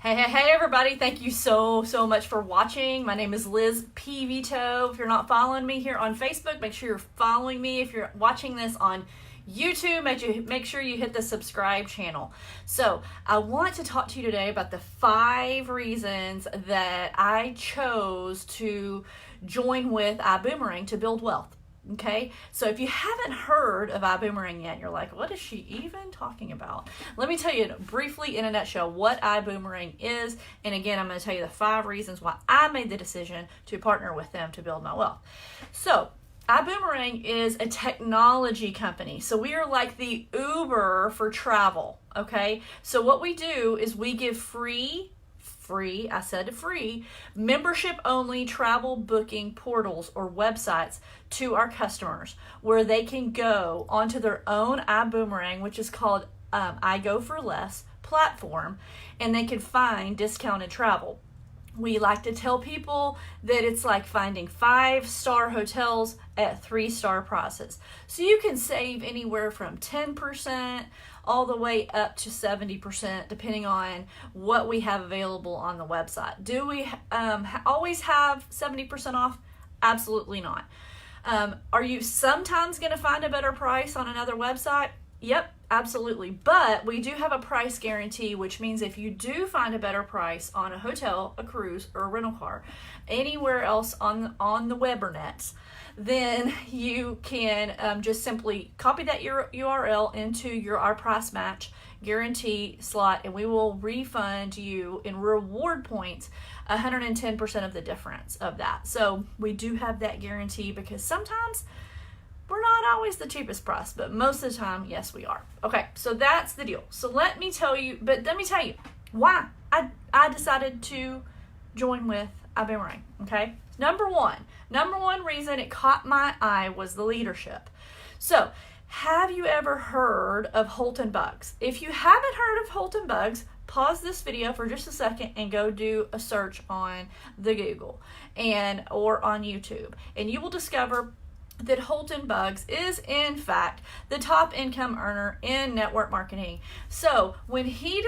Hey everybody, thank you so much for watching. My name is Liz P. Vito. If you're not following me here on Facebook, make sure you're following me. If you're watching this on YouTube, make sure you hit the subscribe channel. So I want to talk to you today about the 5 reasons that I chose to join with Ibuumerang to build wealth. Okay, so if you haven't heard of Ibuumerang yet, you're like, what is she even talking about? Let me tell you briefly in a nutshell what Ibuumerang is, and again, I'm going to tell you the 5 reasons why I made the decision to partner with them to build my wealth. So Ibuumerang is a technology company, so we are like the Uber for travel. Okay, so what we do is we give free, I said free, membership only travel booking portals or websites to our customers where they can go onto their own Ibuumerang, which is called I Go For Less platform, and they can find discounted travel. We like to tell people that it's like finding 5-star hotels at 3-star prices. So you can save anywhere from 10% all the way up to 70% depending on what we have available on the website. Do we always have 70% off? Absolutely not. Are you sometimes going to find a better price on another website? Yep, absolutely. But we do have a price guarantee, which means if you do find a better price on a hotel, a cruise, or a rental car, anywhere else on the webernets, then you can just simply copy that URL into our price match guarantee slot, and we will refund you in reward points 110% of the difference of that. So we do have that guarantee because sometimes we're not always the cheapest price, but most of the time, yes, we are. Okay, so that's the deal. So let me tell you why I decided to join with Ibuumerang. Okay, number one reason it caught my eye was the leadership. So have you ever heard of Holton Bugs? If you haven't heard of Holton Bugs, pause this video for just a second and go do a search on the Google or on YouTube, and you will discover that Holton Bugs is in fact the top income earner in network marketing. So when he